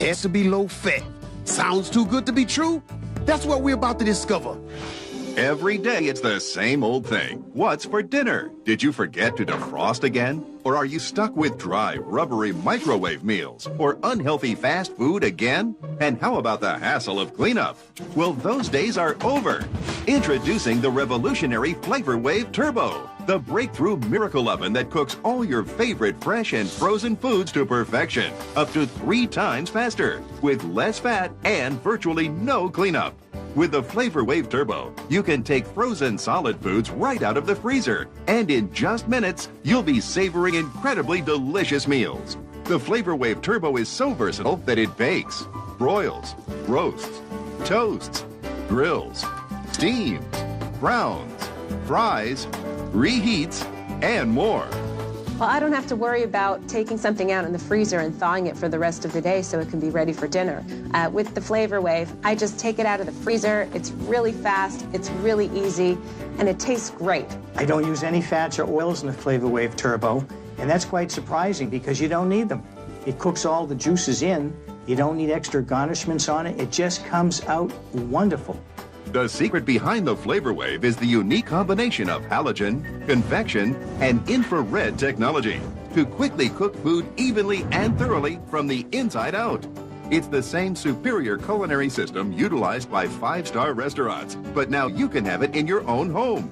Has to be low fat. Sounds too good to be true? That's what we're about to discover. Every day it's the same old thing. What's for dinner? Did you forget to defrost again? Or are you stuck with dry, rubbery microwave meals? Or unhealthy fast food again? And how about the hassle of cleanup? Well, those days are over. Introducing the revolutionary Flavorwave Turbo, the breakthrough miracle oven that cooks all your favorite fresh and frozen foods to perfection, up to 3 times faster, with less fat and virtually no cleanup. With the Flavorwave Turbo, you can take frozen solid foods right out of the freezer, and in just minutes, you'll be savoring incredibly delicious meals. The Flavorwave Turbo is so versatile that it bakes, broils, roasts, toasts, grills, steams, browns, fries, reheats, and more. Well, I don't have to worry about taking something out in the freezer and thawing it for the rest of the day so it can be ready for dinner. With the Flavorwave, I just take it out of the freezer. It's really fast, it's really easy, and it tastes great. I don't use any fats or oils in the Flavorwave Turbo, and that's quite surprising because you don't need them. It cooks all the juices in. You don't need extra garnishments on it. It just comes out wonderful. The secret behind the Flavorwave is the unique combination of halogen, convection, and infrared technology to quickly cook food evenly and thoroughly from the inside out. It's the same superior culinary system utilized by 5-star restaurants, but now you can have it in your own home.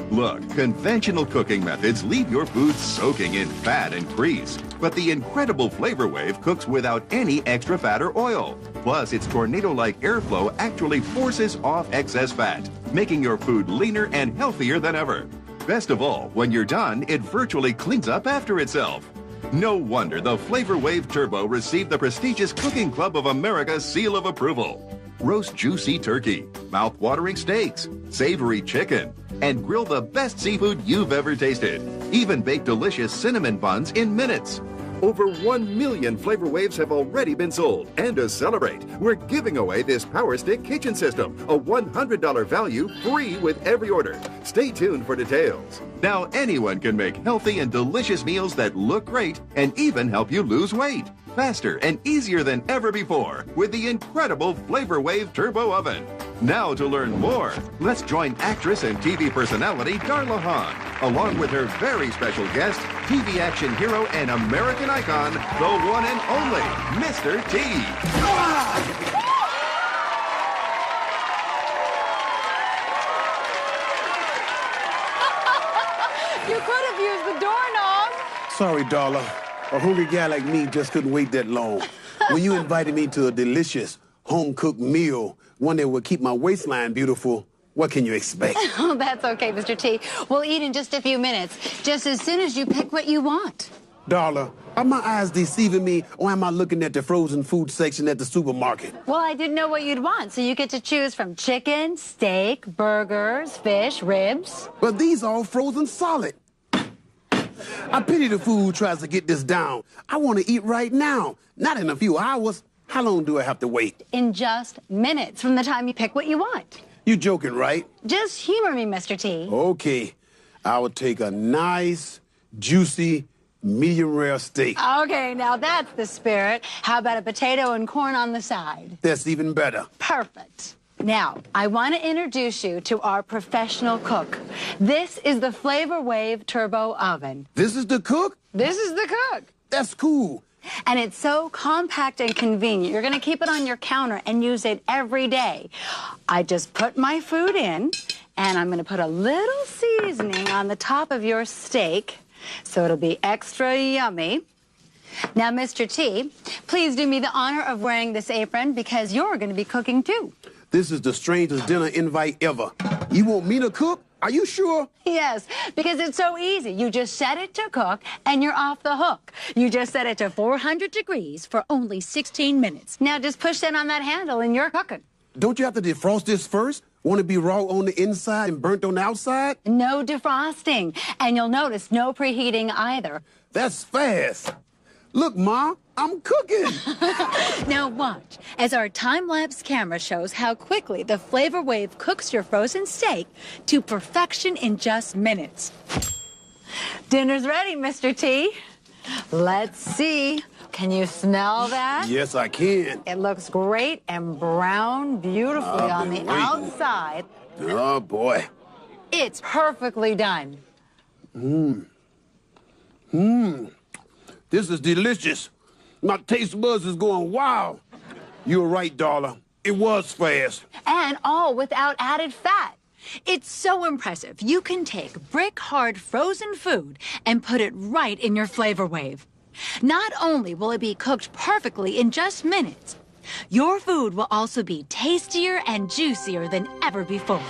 Look, conventional cooking methods leave your food soaking in fat and grease, but the incredible Flavorwave cooks without any extra fat or oil. Plus, its tornado-like airflow actually forces off excess fat, making your food leaner and healthier than ever. Best of all, when you're done, it virtually cleans up after itself. No wonder the Flavorwave Turbo received the prestigious Cooking Club of America seal of approval. Roast juicy turkey, mouth-watering steaks, savory chicken, and grill the best seafood you've ever tasted. Even bake delicious cinnamon buns in minutes. Over 1 million Flavorwaves have already been sold. And to celebrate, we're giving away this Power Stick kitchen system, a $100 value, free with every order. Stay tuned for details. Now anyone can make healthy and delicious meals that look great and even help you lose weight. Faster and easier than ever before with the incredible Flavorwave Turbo Oven. Now to learn more, let's join actress and TV personality Darla Hahn, along with her very special guest, TV action hero and American icon, the one and only Mr. T. You could have used the doorknob. Sorry, Darla. A hungry guy like me just couldn't wait that long. When you invited me to a delicious home-cooked meal, one that would keep my waistline beautiful, what can you expect? Oh, that's okay, Mr. T. We'll eat in just a few minutes, just as soon as you pick what you want. Darla, are my eyes deceiving me, or am I looking at the frozen food section at the supermarket? Well, I didn't know what you'd want, so you get to choose from chicken, steak, burgers, fish, ribs. But these are all frozen solid. I pity the fool who tries to get this down. I want to eat right now, not in a few hours. How long do I have to wait? In just minutes from the time you pick what you want. You joking, right? Just humor me, Mr. T. Okay. I will take a nice, juicy, medium rare steak. Okay, now that's the spirit. How about a potato and corn on the side? That's even better. Perfect. Now, I want to introduce you to our professional cook. This is the Flavorwave Turbo Oven. This is the cook? This is the cook. That's cool. And it's so compact and convenient. You're going to keep it on your counter and use it every day. I just put my food in, and I'm going to put a little seasoning on the top of your steak, so it'll be extra yummy. Now, Mr. T, please do me the honor of wearing this apron because you're going to be cooking too. This is the strangest dinner invite ever. You want me to cook? Are you sure? Yes, because it's so easy. You just set it to cook, and you're off the hook. You just set it to 400 degrees for only 16 minutes. Now just push that on that handle, and you're cooking. Don't you have to defrost this first? Want it to be raw on the inside and burnt on the outside? No defrosting. And you'll notice no preheating either. That's fast. Look, Ma, I'm cooking. Now watch as our time-lapse camera shows how quickly the Flavorwave cooks your frozen steak to perfection in just minutes. Dinner's ready, Mr. T. Let's see Can you smell that? Yes, I can. It looks great and brown beautifully on the outside. Oh, boy. It's perfectly done. This is delicious. My taste buds is going wild. You were right, Darla. It was fast. And all without added fat. It's so impressive. You can take brick-hard frozen food and put it right in your Flavorwave. Not only will it be cooked perfectly in just minutes, your food will also be tastier and juicier than ever before.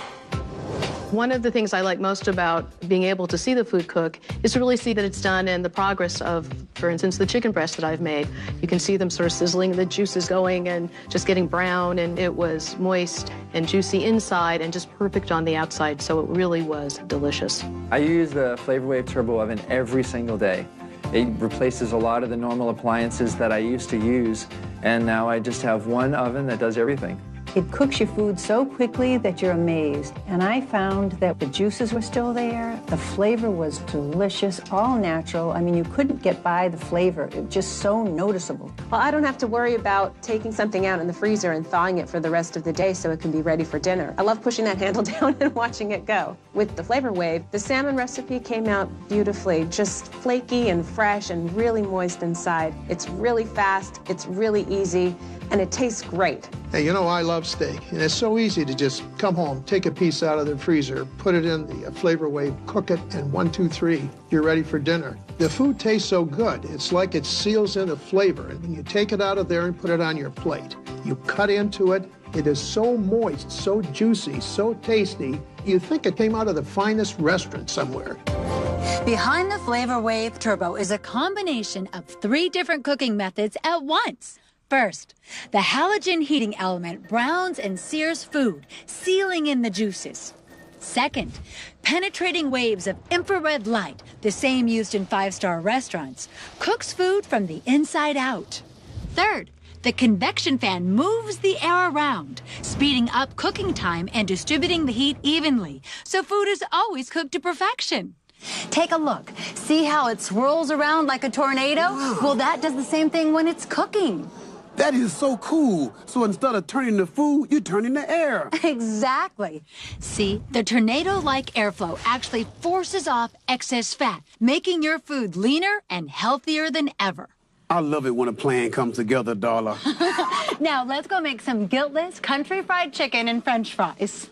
One of the things I like most about being able to see the food cook is to really see that it's done and the progress of, for instance, the chicken breast that I've made. You can see them sort of sizzling, the juices going and just getting brown, and it was moist and juicy inside and just perfect on the outside, so it really was delicious. I use the Flavorwave Turbo Oven every single day. It replaces a lot of the normal appliances that I used to use, and now I just have one oven that does everything. It cooks your food so quickly that you're amazed. And I found that the juices were still there. The flavor was delicious, all natural. I mean, you couldn't get by the flavor. It was just so noticeable. Well, I don't have to worry about taking something out in the freezer and thawing it for the rest of the day so it can be ready for dinner. I love pushing that handle down and watching it go. With the Flavorwave, the salmon recipe came out beautifully, just flaky and fresh and really moist inside. It's really fast, it's really easy, and it tastes great. Hey, you know, I love steak, and it's so easy to just come home, take a piece out of the freezer, put it in the Flavorwave, cook it, and 1, 2, 3, you're ready for dinner. The food tastes so good, it's like it seals in a flavor, and when you take it out of there and put it on your plate, you cut into it, it is so moist, so juicy, so tasty, you think it came out of the finest restaurant somewhere. Behind the Flavorwave Turbo is a combination of 3 different cooking methods at once. First, the halogen heating element browns and sears food, sealing in the juices. Second, penetrating waves of infrared light, the same used in 5-star restaurants, cooks food from the inside out. Third, the convection fan moves the air around, speeding up cooking time and distributing the heat evenly, so food is always cooked to perfection. Take a look. See how it swirls around like a tornado? Well, that does the same thing when it's cooking. That is so cool. So instead of turning the food, you turn in the air. Exactly. See, the tornado-like airflow actually forces off excess fat, making your food leaner and healthier than ever. I love it when a plan comes together, Darla. Now, let's go make some guiltless country fried chicken and French fries.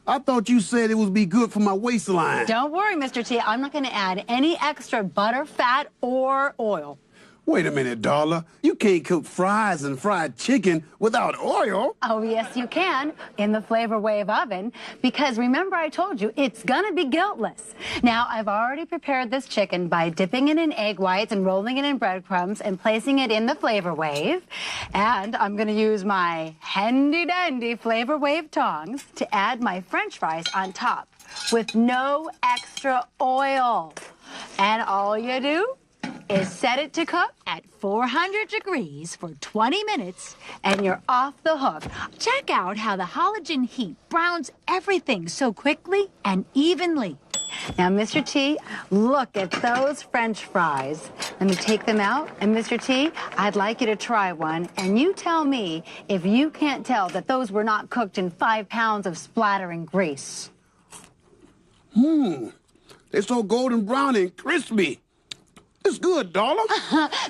I thought you said it would be good for my waistline. Don't worry, Mr. T. I'm not going to add any extra butter, fat, or oil. Wait a minute, Darla. You can't cook fries and fried chicken without oil. Oh, yes, you can, in the Flavorwave oven, because remember I told you, it's gonna be guiltless. Now, I've already prepared this chicken by dipping it in egg whites and rolling it in breadcrumbs and placing it in the Flavorwave. And I'm gonna use my handy-dandy Flavorwave tongs to add my French fries on top with no extra oil. And all you do is set it to cook at 400 degrees for 20 minutes, and you're off the hook. Check out how the halogen heat browns everything so quickly and evenly. Now, Mr. T, look at those French fries. Let me take them out, and Mr. T, I'd like you to try one, and you tell me if you can't tell that those were not cooked in 5 pounds of splattering grease. They're so golden brown and crispy. It's good, Darla.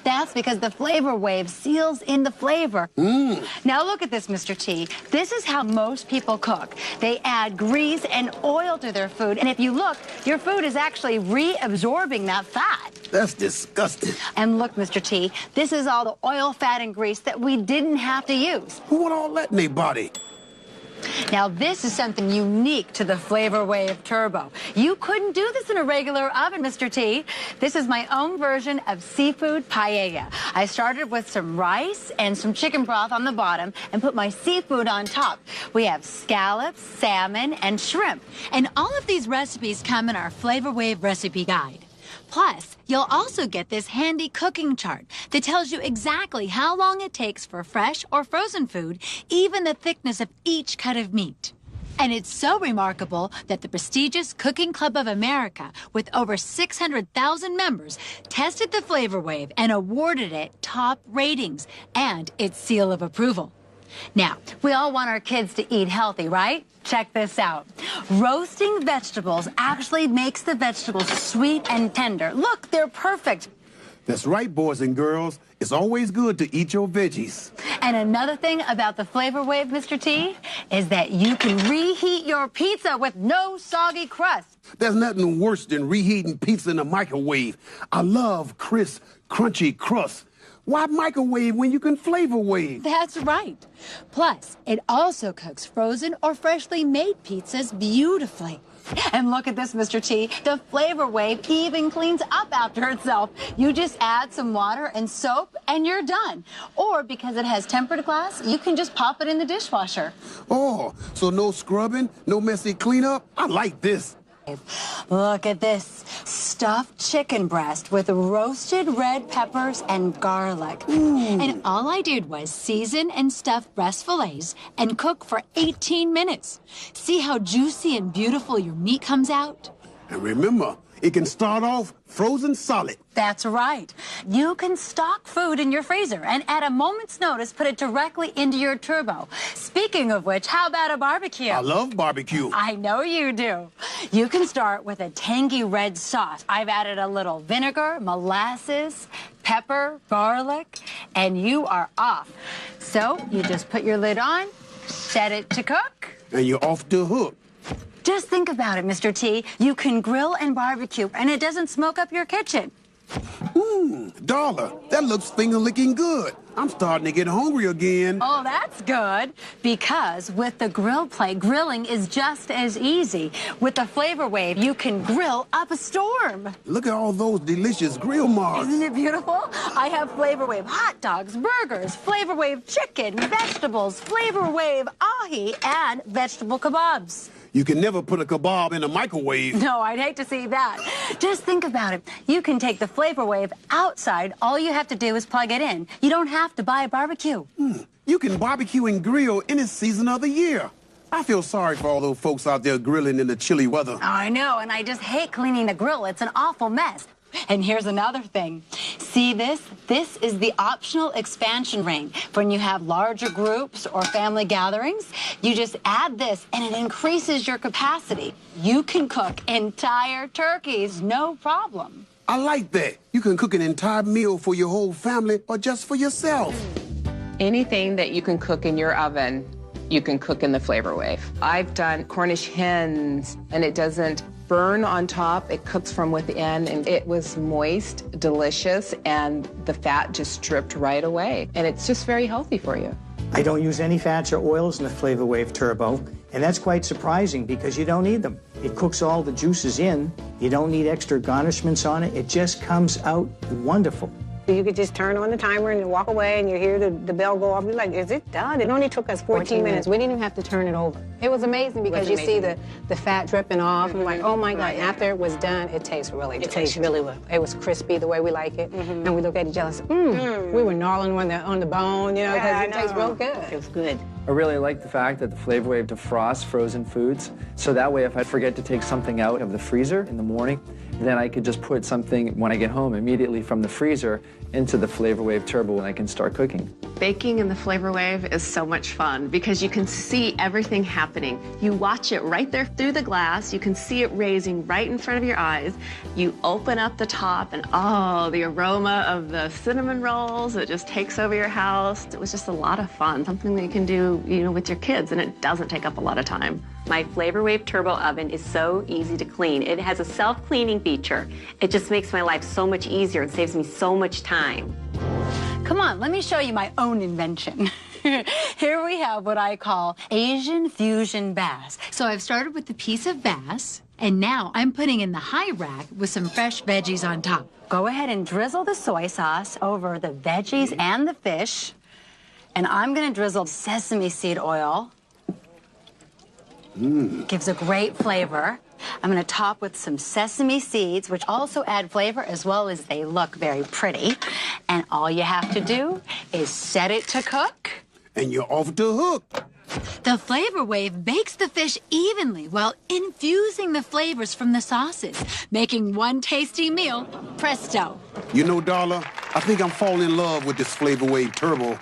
That's because the Flavorwave seals in the flavor. Now look at this, Mr. T. This is how most people cook. They add grease and oil to their food, and if you look, your food is actually reabsorbing that fat. That's disgusting. And look, Mr. T, this is all the oil, fat, and grease that we didn't have to use. Who want all that in their body? Now, this is something unique to the Flavorwave Turbo. You couldn't do this in a regular oven, Mr. T. This is my own version of seafood paella. I started with some rice and some chicken broth on the bottom and put my seafood on top. We have scallops, salmon, and shrimp. And all of these recipes come in our Flavorwave recipe guide. Plus, you'll also get this handy cooking chart that tells you exactly how long it takes for fresh or frozen food, even the thickness of each cut of meat. And it's so remarkable that the prestigious Cooking Club of America, with over 600,000 members, tested the Flavorwave and awarded it top ratings and its seal of approval. Now, we all want our kids to eat healthy, right? Check this out. Roasting vegetables actually makes the vegetables sweet and tender. Look, they're perfect. That's right, boys and girls. It's always good to eat your veggies. And another thing about the Flavorwave, Mr. T, is that you can reheat your pizza with no soggy crust. There's nothing worse than reheating pizza in the microwave. I love crisp, crunchy crust. Why microwave when you can Flavorwave? That's right. Plus, it also cooks frozen or freshly made pizzas beautifully. And look at this, Mr. T. The Flavorwave even cleans up after itself. You just add some water and soap and you're done. Or because it has tempered glass, you can just pop it in the dishwasher. Oh, so no scrubbing, no messy cleanup? I like this. Look at this stuffed chicken breast with roasted red peppers and garlic. And all I did was season and stuff breast fillets and cook for 18 minutes. See how juicy and beautiful your meat comes out? And remember, it can start off frozen solid. That's right. You can stock food in your freezer and at a moment's notice put it directly into your turbo. Speaking of which, how about a barbecue? I love barbecue. I know you do. You can start with a tangy red sauce. I've added a little vinegar, molasses, pepper, garlic, and you are off. So you just put your lid on, set it to cook. And you're off the hook. Just think about it, Mr. T. You can grill and barbecue, and it doesn't smoke up your kitchen. Darla, that looks finger-licking good. I'm starting to get hungry again. Oh, that's good. Because with the grill plate, grilling is just as easy. With the Flavorwave, you can grill up a storm. Look at all those delicious grill marks. Isn't it beautiful? I have Flavorwave hot dogs, burgers, Flavorwave chicken, vegetables, Flavorwave ahi, and vegetable kebabs. You can never put a kebab in a microwave. No, I'd hate to see that. Just think about it. You can take the Flavorwave outside. All you have to do is plug it in. You don't have to buy a barbecue. You can barbecue and grill any season of the year. I feel sorry for all those folks out there grilling in the chilly weather. Oh, I know, and I just hate cleaning the grill. It's an awful mess. And here's another thing. See this? This is the optional expansion ring. When you have larger groups or family gatherings, you just add this and it increases your capacity. You can cook entire turkeys, no problem. I like that. You can cook an entire meal for your whole family or just for yourself. Anything that you can cook in your oven, you can cook in the Flavorwave. I've done Cornish hens, and it doesn't burn on top. It cooks from within, and it was moist, delicious, and the fat just dripped right away. And it's just very healthy for you. I don't use any fats or oils in the Flavorwave Turbo, and that's quite surprising because you don't need them. It cooks all the juices in. You don't need extra garnishments on it. It just comes out wonderful. You could just turn on the timer and walk away, and you hear the bell go off. You're like, is it done? It only took us 14 minutes. We didn't even have to turn it over. It was amazing because you see the fat dripping off. I'm like, oh my God. And after it was done, it tastes really delicious. It tastes really well. It was crispy the way we like it. And we look at each other and say, we were gnawing on the bone, you know, because it tastes real good. It was good. I really like the fact that the Flavorwave defrosts frozen foods, so that way if I forget to take something out of the freezer in the morning, then I could just put something when I get home immediately from the freezer into the Flavorwave Turbo and I can start cooking. Baking in the Flavorwave is so much fun because you can see everything happening. You watch it right there through the glass. You can see it raising right in front of your eyes. You open up the top and oh, the aroma of the cinnamon rolls, it just takes over your house. It was just a lot of fun, something that you can do, you know, with your kids, and it doesn't take up a lot of time. My Flavorwave Turbo Oven is so easy to clean. It has a self-cleaning feature. It just makes my life so much easier and saves me so much time. Come on, let me show you my own invention. Here we have what I call Asian fusion bass. So I've started with a piece of bass, and now I'm putting in the high rack with some fresh veggies on top. Go ahead and drizzle the soy sauce over the veggies and the fish. And I'm gonna drizzle sesame seed oil. Gives a great flavor. I'm gonna top with some sesame seeds, which also add flavor as well as they look very pretty. And all you have to do is set it to cook. And you're off the hook. The The Flavorwave bakes the fish evenly while infusing the flavors from the sauces, making one tasty meal presto. You know, Darla, I think I'm falling in love with this Flavorwave Turbo.